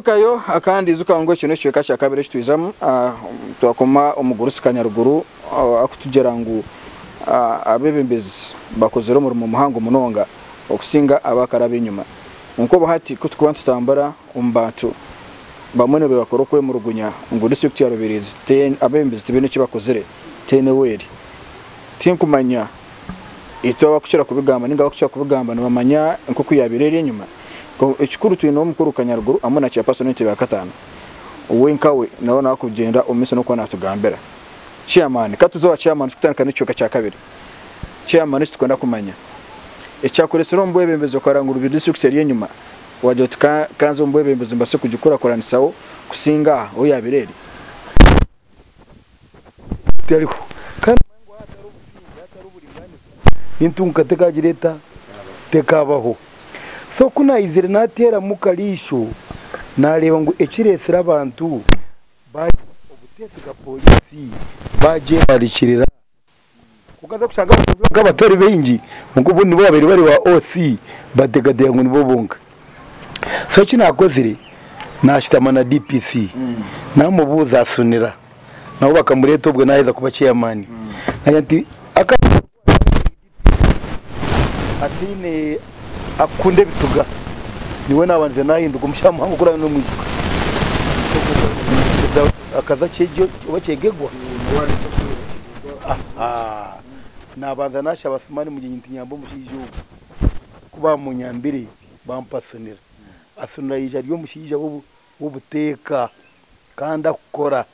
tugarukayo akandi izuka ngo kintu cyo kacha kabere twizam twakoma umugurusi kanyaruguru akutugera ngo abebembezi bakozero mu muhango munonga okusinga abakarabe inyuma nko bahati kutwa tutambara umbatu bamone be bakorokwe mu rugunya ngo district ya Rubirizi abebembezi tibene cyo bakozere tene weri tinkumanya ito bakushira kubigamba ninga bakushira kubigamba nabamanya nko kuyabirere inyuma ko ekikuru Twine omukuru kanyaruguru amuna cya personality ya katano uwenkawe naona akugenda umise no kwa natugambera chairman katuzo wa chairman tutandika n'icyoka cya kabiri chairman tukunda kumanya ecyakoresero mbwebembezo karanga Rubirizi District yenyuma waje kanzo mbwebembezo mbase kujukura koranisawo kusinga oyabirere teriko kandi mango hataru buringani nintunka tekagireta tekabaho so kuna izire natera mukalisho nareba ngo ekiresera abantu baje obutesi ka polisi baje barikirira kukaza kushanga abatori bengi ngo bundi bo babiri bari wa OC bategade ngo nibo bonga so kinakozire nashitama na DPC namubuza asunira naho bakamureta ubwo naheza kuba chairman nyanti atine akunde bituga niwe nabanze nahinduka umushamuhango kuri no mwizuka akaza cyejo bakegegwa nabanza nasha basumani mu gihe nyambo mushije kuba mu nyambire bampasonera asunira yija ryo mushije w'ubuteka kandi akora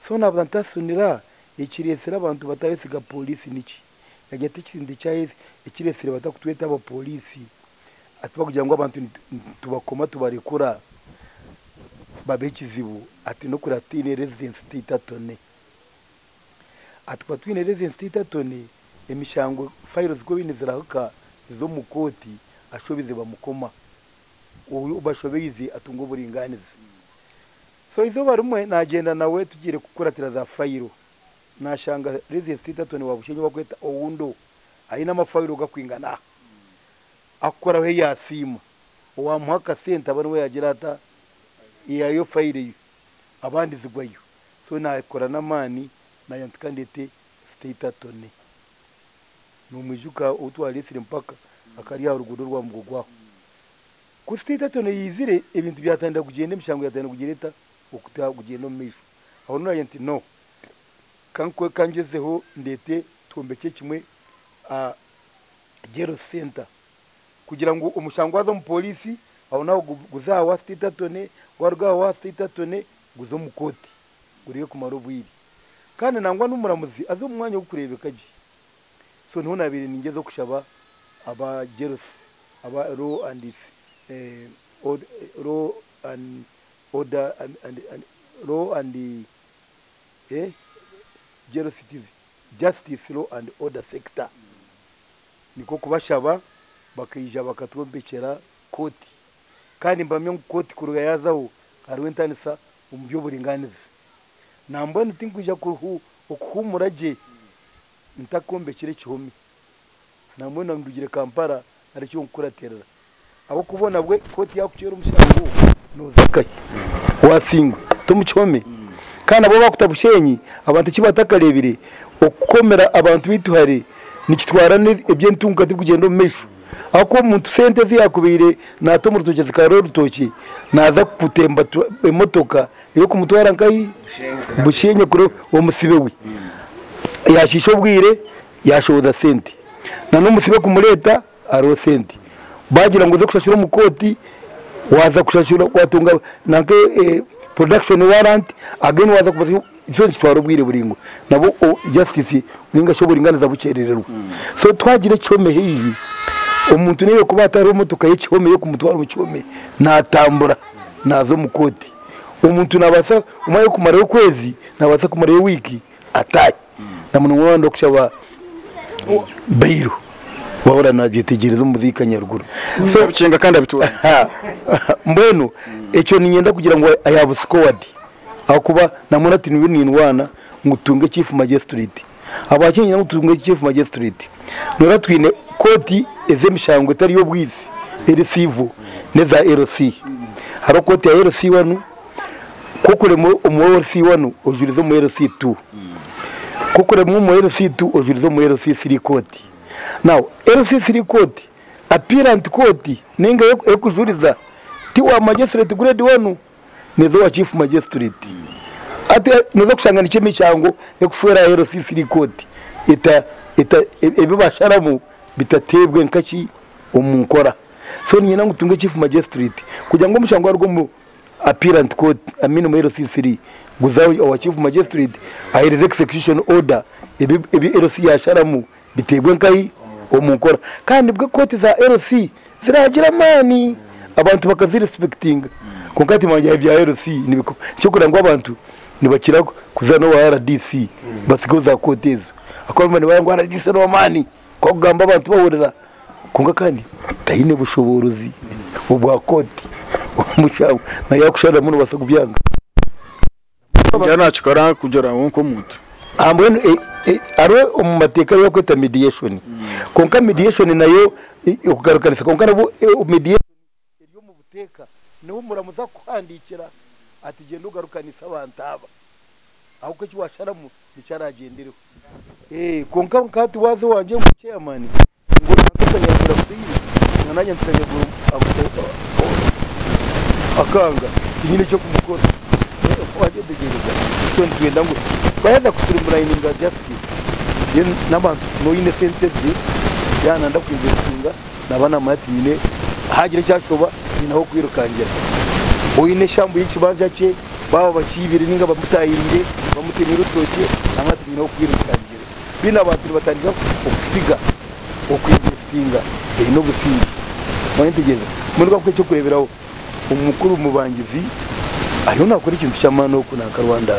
so nabanza tasunira ikiresera abantu batayesiga polisi niki yagete kindi cyaheze ikiresera batakutweta aba polisi atuba kugira ngo abantu tubakoma tubarikura babekizibu ati no kuri Twine residence titatone atuba Twine residence titatone emishango files go binizirahuka zo mukoti ashobize bamukoma ubashobeize atungo buringanize so izo barumwe nagenda nawe tugire kukuratira za file nashanga residence titatone wabushenye bakweta oundo aina mafile gakwingana akora we yasima wamuhaka senta bano we yagira ata yayo file abandi zigwayo so nakora namani na yantikandete titatone numujuka utwalesire mpaka akari ya rugudo rwa mugogwaho ku titatone yizire ibintu byatanda kugenda mishango yatanda kugereta okuta kugenda misho aho no yanti no kankwe kangezeho ndete tumbeke kimwe gero center kugira ngo umushango wazo mu polisi aho nawo guzawa titatone wargawa titatone guzo mukoti uriye ku marubwiri kandi nangwa n'umuramuzi azo umwanya wo kurebeka ji so none abiri ningezo kushaba aba jeros aba ro and ro and order and law and generosity justice law and order sector niko kubashaba bakayija bakatwombekera koti kandi mbamye koti kuruga yazaho arwentanisa umbyo buringaniza nambone tinkuja kuruhu okuhumuraje ntakombekere kihomi namwe ndugire Kampala ari cyo nkuraterera abo kubona bwe koti yakucyera umushango nozakaye wasinga tumuchome kandi abo bakutabushenyi abantu kibatakarebire okukomera abantu bituhare nikitwarane ebyentunga tibugendo mesho ako umuntu sente ziyakubire nato mu rutoke zikaro rutoki naza kutemba emotoka yo kumutwara nkayi bushenye kuro wo musibewe yashisho bwire yashoza sente na no musibe kumureta aro sente bagira ngo ze kushashira mu koti waza kushashira kwatunga nanke production warrant again waza kubaza icyo twaro bwire buringo nabo justice ninga sho buringaniza bucererero so twagire cyome hiyi umuntu niwe kubatara umutuka y'ikihome yo kumutwara mu cyome natambura nazo mu koti umuntu nabasa umaye kumara ukwezi nabasa kumara wiki ataye na muntu wando kushaba bayiro wabura nagitegereza umuzika nyaruguru so bicenga kandi abitura mbeno echo ninyenda kugira ngo I have scored akuba namunati n'ibinwana ngutunge chief magistrate abakenye ngutunge chief magistrate nora Twine koti ezemishango tari yo bwisi erisivu neza RC haro koti ya LC1 kokore mu LC1 ojurizo mu LC2 kokore mu LC2 ojurizo mu LC3 koti. Now LC3 koti apparent koti ninga ekujuriza ti wa magistrate grade 1 nezo wa chief magistrate ate nezo kushangana ichemi chango ekufera LC3 koti ita ebibasharamu bitatebwe nkachi umunkora. So nyina ngutunge chief magistrate kugira ngo mushango arwo mu apparent court amino mu LC3 guzaho wa chief magistrate ahirize execution order ebi LC yasharamu bitebwe nkai umunkora kandi bwe court za LC ziragira mani abantu bakazirespecting konkati manje bya LC nibiko cyo kurangwa abantu nibakira kuzana wa RDC basigoza court ezo akomane bayangwa RDC no mani ko gamba abantu bahurira kunga kandi tayine bushoboruzi ubwa koti mushawo na yakushara muno basakubyanga njana chikara kujora wonko muntu ambwene arwe umumateka yo kweta mediation konka mediation nayo ukugarukanisa konka nabo mediation yo mu buteka niho muramuza kwandikira ati genda ugarukanisa abantu aba aho ko kiwashara mu nicaragendereho konka nkati waze wanje mu chairman ngo nakanyagura kuri nananye nsanyagura akanga nyine cyo kumukora waje degereza cyo ndwenda ngo bayaza kusirimura ininga justice ye n'abantu no innocent de yana ndakwinga nabana mati nyine hagira cyashoba ni naho kwirukangira oyine shambu y'ikibanja cye baba bakibire ninga bamutayirire bamutemira utoke amati nyine naho kwirukangira bina abantu batandika okusiga okwinvestinga no gusinga mwantegeza muri kwa cyo kureberaho umukuru mubangizi ayo nakora ikintu cy'amano ku naka Rwanda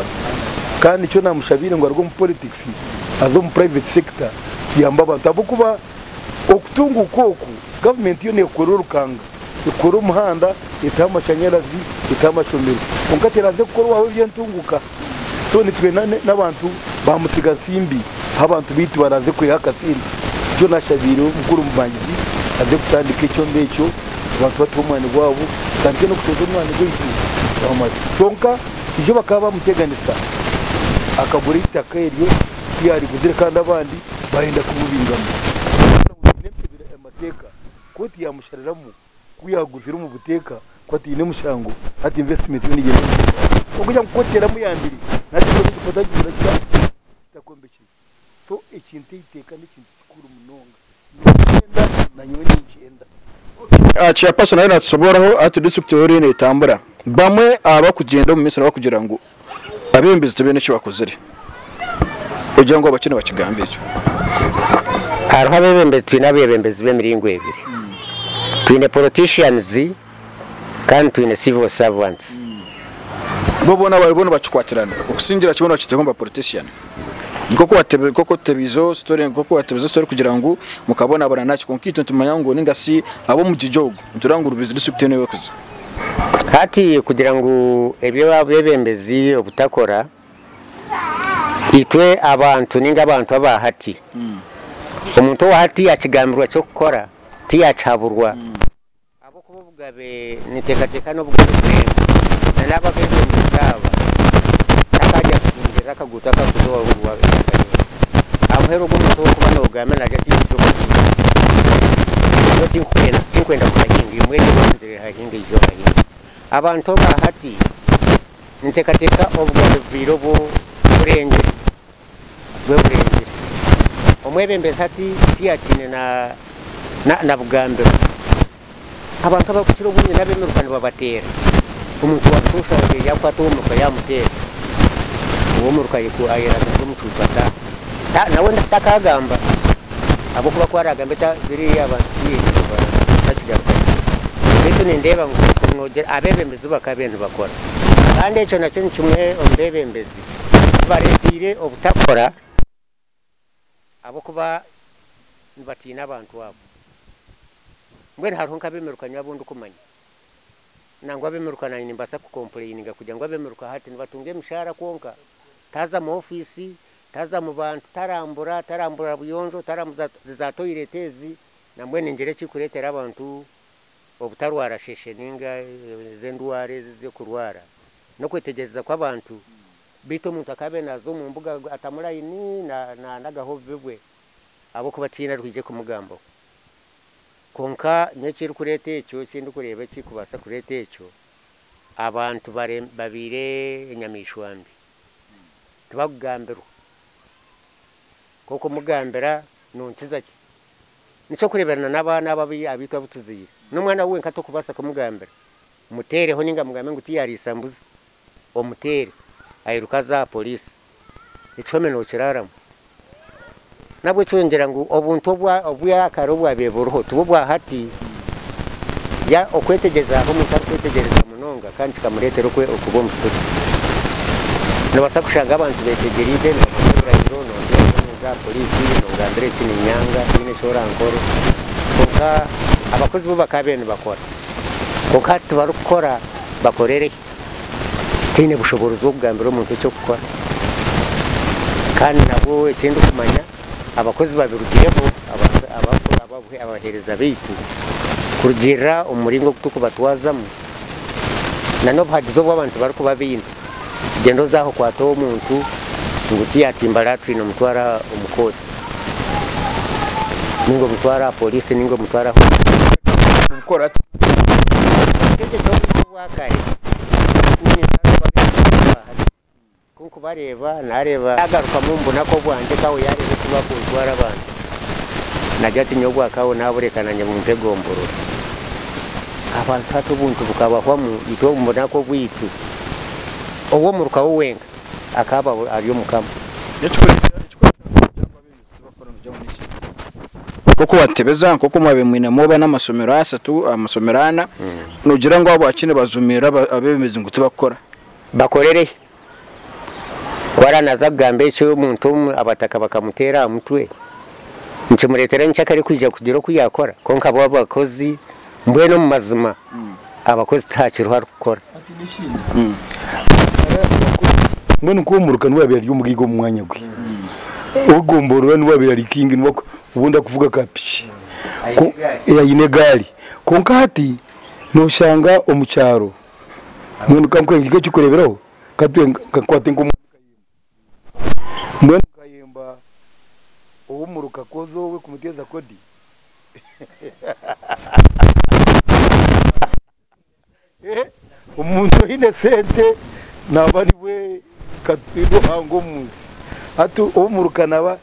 kandi cyo namushabire ngo arwo mu politics azo mu private sector yamba abantu abo kuba okutunga ukoku government yo ne kororukanga ikora umuhanda itamashanyarazi itamashomero onkateraze gukora wawe byentunguka so nitwe n'abantu bamusiga simbi abantu bitu baraze kwihakasindi cyo nashabire umukuru mubangizi aze kutandika icyo ndecyo abantu batumwana gwabo kandi no kusoza umwana gw'iki tonka ije bakaba bamuteganisa akagura itaka iryo yari kuzire kandi abandi bahinda kumubingamo amateka koti yamushariramo kuyaguzira mu buteka kwati ine mushango ati investment y'inigene kujya mukotera muyambiri nati ko gufatagira kitakombeke so ikintu iteka n'ikintu kikuru munonga na nyoni nchenda chairperson nayo natsoboraho ati district yori ne tambura bamwe abakugenda mu misoro bakugira ngo abembezi tebene cyo bakozere ugira ngo abakene bakigambe cyo haro abembezi twinabembezi b'emiringo ebiri twine politicians kandi twine civil servants bobona baribona bacikwatirana okusingira kibono bakitegomba politician koko tebizo story kugira ngo mukabona abana nacyo konkito tumanya ngo ningasi abo mu gijogo nturango Rubirizi District newe kuza hati kugira ngo ebyo babembezi obutakora itwe abantu ninga abantu abahati umuntu wahati akigambirwa cyo gukora tiyacaburwa abo kubugabe nitekateka no bugwe naba bembezi zaba takajya kugira akaguta kakuzo wa amhero gumuntu kubana ugamana gati cyo tinkwenda kuhinga umwete wandire hahinga ijo hahinga abantu bahati nitekateka obugwe biro bo burenge omwebembezi hati tiyakine na bugambe abantu abakukiro bunye nabemerukana babatera umuntu watusha yakwata umuka yamutera uwo muruka yiku ayera kumututsata nawe ndatakagamba abo kuba kwaragambeta biri abantu basigaruka beto nindeba ngo abebembezi bakabintu bakora kandi eco nacyo kimwe ombebembezi baretire obutakora abo kuba batina abantu abo ngwe harunka bemerukanya abundu kumanya nangwa bemerukana ni mbasa ku complaininga kugira ngo bemeruka hati nibatunge mishara konka taza mu office taza mu bantu tarambura buyonjo taramuza za toiletezi namwe ningere kikuretera abantu obutarwara sheshe ninga zendware zo kurwara no kwetegereza kw'abantu bito umuntu akabe nazo mu mbuga atamurayini na nagahobe bwe abo kubatina rwije kumugambo konka nyekiri kurete ecyo kindi kureba kikubasa kurete ecyo abantu babire enyamishwambi tubagambero koko mugambera nunkiza ki nico kureberana n'abana babi abitwa butuzire n'umwana we nkato kubasa kumugambera mutereho ninga mugambe ngo tiyari isambuza omutere ayiruka za polisi icome no kiraramo nabwo cyongera ngo obuntu obwakaro bwabeburuho tububwa hati ya okwetegeza aho mutari kwetegereza munonga kandi kikamuretera kwe okuba musiri nabasa kushanga abantu betegeride n'abaturayiro za polisi n'ungambere kini nyanga ine shora nkoro koka abakozi bo bakabene bakora koka tubarukora bakorere tine bushobozi bwo bwambere umuntu cyo gukora kandi nabo ikindi kumanya abakozi babirugiyeho abahereza bitu kurugira umuringo kutukubatwazamo nano bhagizo bw'abantu bari kubabintu gendo zaho kwato umuntu nguti atimbara Twine mutwara umukoti ningo mutwara polisi ningo mutwara gukora kuko bareba nareba agaruka mumbona ko bwanje kawo yarebe kuba kutwara abantu najati nyogwa kawo naburekananye mu ntegomboro abantu atubuntu bukabaho mu itombona ko bwitu owo muruka wenga akaba ariyo mukama koko watebeza koko mwabe mwine moba n'amasomero asatu amasomerana nugira ngo abo akine bazumira abemeze ngo tubakora bakorere kwara nazagambe cyo umuntu abataka bakamutera mutwe nkimuretera ncyakari kujya kugira ko yakora konka abo abakozi mbwe no mu mazima abakozi takiruha gukora mbona ko umuruka n'wabira ry'umugigo mu mwanya gwe ugomboro n'wabira rikingi n'wako ubunda kuvuga kapichi eyine gari konka hati noshanga omucyaro mbona kamkwengike cyukureberaho katwe kakwate ngo mbona kayemba umuruka kozo we kumuteza kodi umuntu inesente nabari we katwido hango muzi atu umuruka naba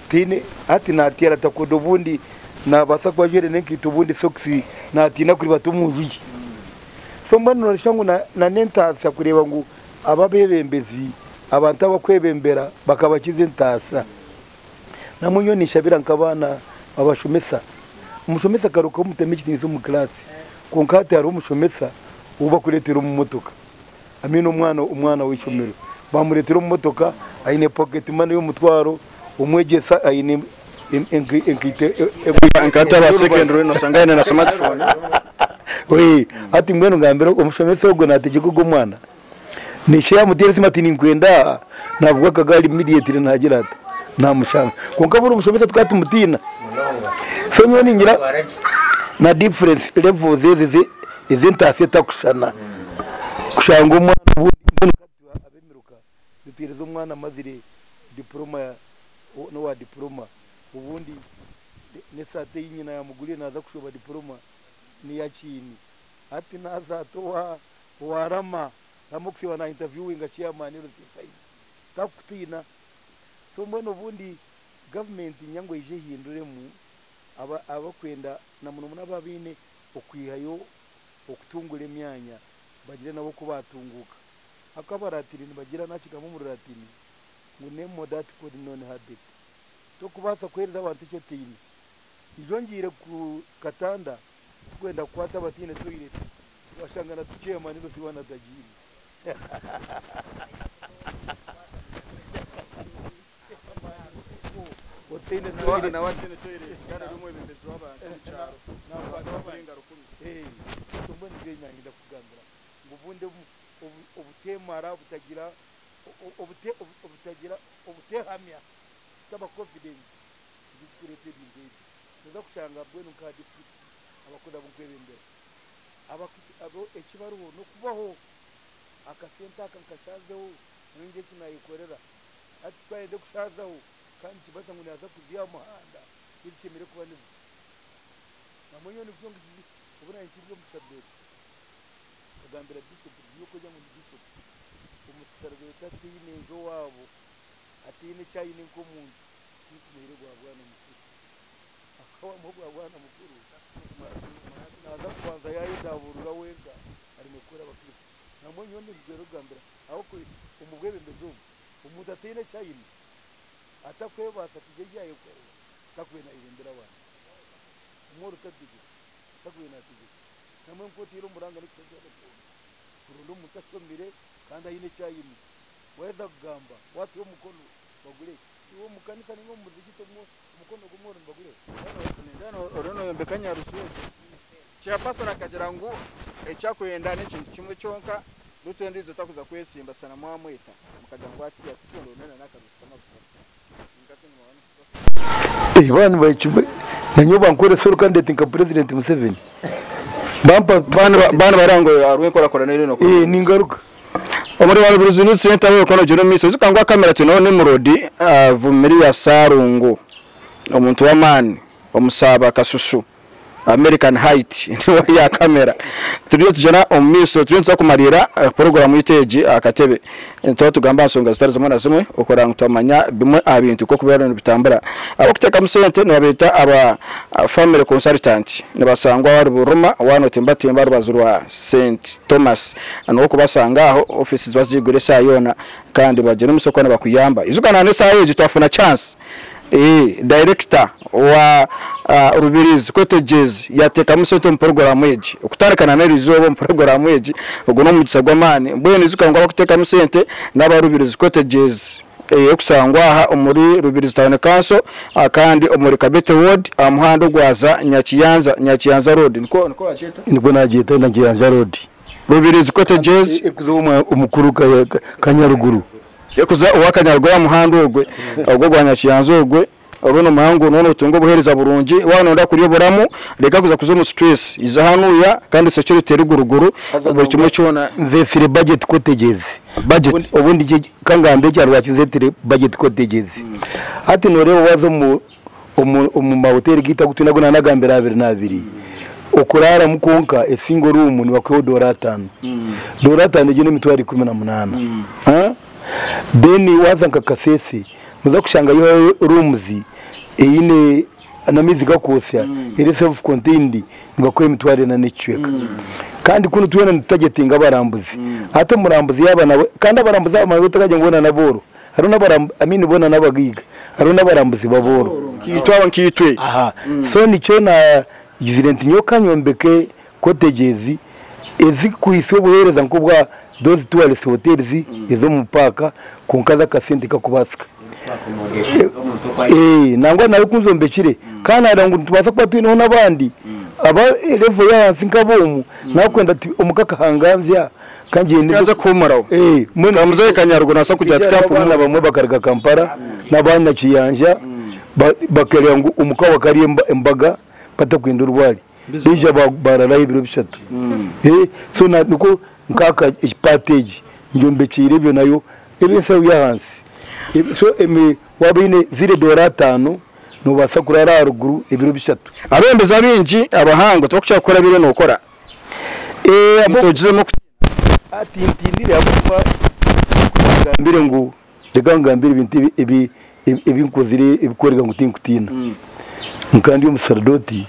tine ati natira takodo bundi nabasa kwa jere nenkito bundi soksi natina kuri batumujuji so mbona norishangu na nentasa kureba ngo ababebembezi abantu abakwebembera bakabakize ntasa namunyo nishabira nkabana abashomesa umushomesa karuka umutemekitinizo mu class konkate ari umushomesa uba kuretera mu motoka amino umwana w'icomero bamuretera mu motoka ayine pocket money y'umutwaro umwegesa ayine enkite enkata ba secondary no sangane na smartphone we ati mweno ngambero umushomesa ubwo nategeko go mwana nishe yamutera simati ninkwenda navuga kagari immediately ntagira ati nta mushanga konkabura umushomesa twatumutina so nyoni ngira na difference levels izintase takushana kushanga umwana abemiruka duterezo umwana mazire diploma no wa diploma ubundi nesate yinyina yamuguriye naza kushoba diploma ni yakini ati naza to warama namuksiwa na interviewing a chairman y'urusifai takutina so mbona ubundi government nyango ije hindure mu abakwenda na muntu n'ababine okwihayo okutungura emyanya bagira nabo kubatunguka akabaratiri bagira nakigamo mu ratiri ngo nemo that could non habit to kubasa kwereza abantu cyo tini izongire ku katanda twenda kwata batine toilet bashangana tuciye maniro siwana dajiri otene toilet na watene toilet kana rumwe bembezo abantu cyaro n'abantu babarenga rukuru tumbone genya nda kugambira ngubunde obutemara butagira obutehamya saba confidence zikurete bingezi tuza kushanga bwenu ka district abakoda bukwebembera abo ekibaruho no kubaho akasenta akankashazeho ninge kinayikorera ati twayede kushazaho kandi kibata ngo naza kuziya muhanda kirikemere kuba nibo namonyo ni byo ngizi ubona ikiryo mushabere kagambira bishop yuko jya mu bishop umutsarwe tatine zo wabo atine cyayine ko muntu nikumere gwa bwana mukuru akawa mu gwa bwana mukuru naza kwanza yayidaburura wenga ari mukuru abakristo namonyo ni byo rugambira aho ko umugwebe mbezo umuntu atine cyayine atakwe basatije yayo ko takwe na irindira abantu umuru tadige takwe na tige namwe nkotiro muranga ni kwegera kurundo mutasomire kandi ayine cyayine weza kugamba watu yo mukono bagure iwo mukanisa ni mu muzigito mu mukono gumoro bagure ndano orono yombekanya rusuye cya pastor akagira ngo ecyakwenda n'ikintu kimwe cyonka rutendizo takuza kwesimba sana mwamwita mukagira ngo ati yatundo nena nakarusa makuru Bana bayicuba nanyoba nkore solo candidate nka president Museveni bana barango arwe kora nero ni ngaruka omuri wa Rubirizi District tawe kono jero miso zikangwa kamera tuno ni murodi vumiri ya Sarungu omuntu wa mani omusaba kasusu American Height ni ya kamera turiyo tujana omiso turiyo kumarira program yiteje akatebe nto tugamba nsonga zitari zimwe zimwe ukora ntumanya bimwe abintu ko kubera bitambara abokuteka musente no babita aba family consultant ne basangwa bari buruma wano timbatimba rubazurwa St Thomas ano ko basanga aho offices bazigure sayona kandi bagena umusokone bakuyamba izukana ne sayeje twafuna chance director wa Rubirizi cottages yateka musete mu program yeji ukutarekana nerizobo mu program yeji ubwo no mugisagwa mani mbone izukangwa bakuteka musente n'aba Rubirizi cottages yokusangwa aha umuri Rubirizi Town Council kandi umuri Kabete Ward amuhando gwaza Nyakiyanza Road niko ajeta niko najeta Nyakiyanza Road Rubirizi cottages ekuzoma umukuru Kanyaruguru yekuza uwakanyarwa ya muhando ogwe ubwo gwa Nyakiyanza ogwe obono mahango nono tungo buhereza burungi wana nda kuriyoboramu reka kuza kuzo mu stress iza hanuya kandi security ruguruguru buri kimwe cyona nzefire budget cottages budget obundi kangambe cyarwa kinzetire budget cottages ati norebo wazo mu mahoteli gita gutunagona nagambira 22 okurara mukonka esingo room ni bakwe $5 $5 gine mitwari 18 deni waza nkakasese muza kushanga yo rooms eyine anamizi gakosya iri self contained ngakwe mitwari na nicweka kandi kuno tuyena nitagetinga abarambuzi ato murambuzi yaba nawe kandi abarambuzi amawe takaje ngona naboro hari n'abarambuzi amini bona nabagiga hari n'abarambuzi baboro kitwe aha so nico na President nyokanyombeke cottages ezikuise buhereza nkubwa those tourist hotels ezo mupaka kunkaza kasenti kakubasika nangwa nawe kunzombekire kana arangu tubasa kwa twine n'abandi aba level ya sinkabomu nakwenda omukaka hanganzya kanje neza kumaraho mwana muzaye Kanyaruguru nasa kujya twapumuna bamwe bakarga Kampala nabana kiyanja bakerya ngo umukawa kari embaga patakwinda urwari bija bararaye ibiro bishatu so niko nkaka package njombekire byo nayo ebensa yahansi so wabine $5 no basakura raruguru ibiro bishatu abembeza binji abahango twakucyakora bire no ukora abotogizemo ati ntindire abuma ngambire ngo ndegangambire ibintu ibinkozire ibikorega ngo tinkutina nkandi yo musardoti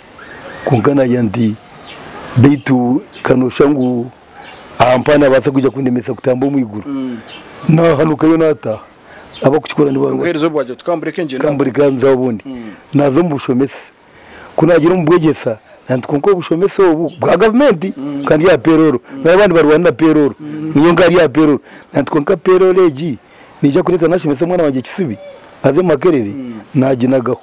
kunkana yandi bitu kanoshangu ampana basa kujya kundemesa kutambo mwiguru na hanuka yo nata abakukikora ni bantu uherezo bwaje tukambureke nje kamburika nza ubundi nazo mbushomesa kunagira umbwegesa nantkonko bushomesa ubu bwa government kandi ya peroro n'abandi barwana peroro niyo ngari ya peroro nantkonka peroro eji nija kureta nashimesa mwana wanje kisubi aze makerere naginagaho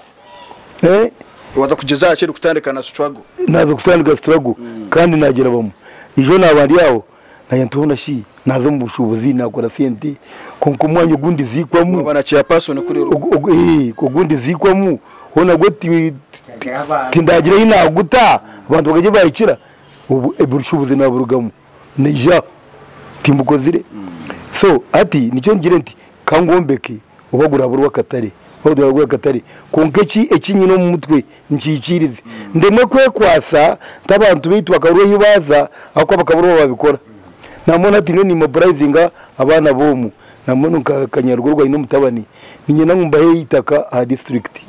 waza kugeza akiri kutandikana struggle nazo kutandika struggle kandi nagira bamwe ijo nabandi yawo nayantubona shi nazo mu bushobozi nakora senti konkomwanyo gundi zikwamu bana cha person kuri gundi zikwamu ona goti tindagira ina guta abantu bagaje bayicira ubu ebushubuze naburugamo neja timbukozire so ati nicyo ngire nti kangombeke ubagura buru wakatare ubagura buru wakatare konkechi ekinyino mu mutwe ncikirize ndemwe kwekwasa tabantu bitwa karuye yubaza akwa bakaburo babikora namona ati ni mobilizinga abana bomu namona kanyarugurwa ino mutabani ninye nangumba he itaka a district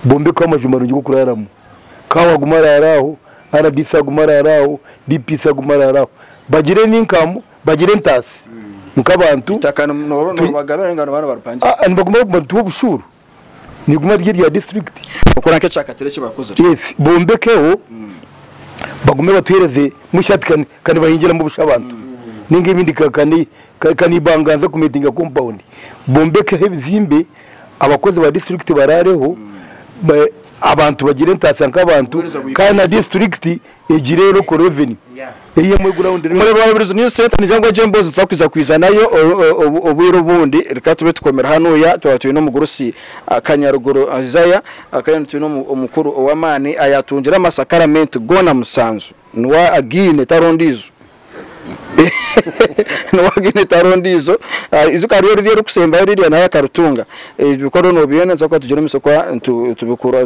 bombe kwa majumaro ngigo kuraramu kawa gumara yaraho arabisa gumara yaraho dipisa gumara yaraho bagire ninkamu bagire ntasi mukabantu itakana no bagabera ngano bana barupanje nibaguma kubantu bushuru ni guma rya district ukora nke cyakatire kibakoze yes bombekeho bagume batuhereze mushatikane kandi bahingira mu bushabantu ninge ibindi kani banganza ku meeting compound bombeke hebizimbe abakozi ba district barareho abantu bagire ntasanka abantu kana district egire local revenue iye mu ground muri Rubirizi New Center ni cyangwa Jembozi tsakwiza kwizanayo obwiro bundi reka tube tukomera hano ya twatuye no mugurusi akanyaruguru azaya akayana no umukuru w'amani ayatungira amasakarament gona musanzu nwa agine tarondizo nwagine tarondizo izuka rero kusemba ririya nayo karutunga bikoro no biyene nzako tugire misokwa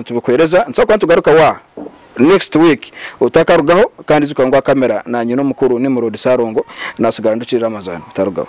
tubikwereza nzako tugaruka wa next week utakarugaho kandi zukangwa kamera na nyino mukuru ni murodi sarongo nasigara nducira amazana tarugaho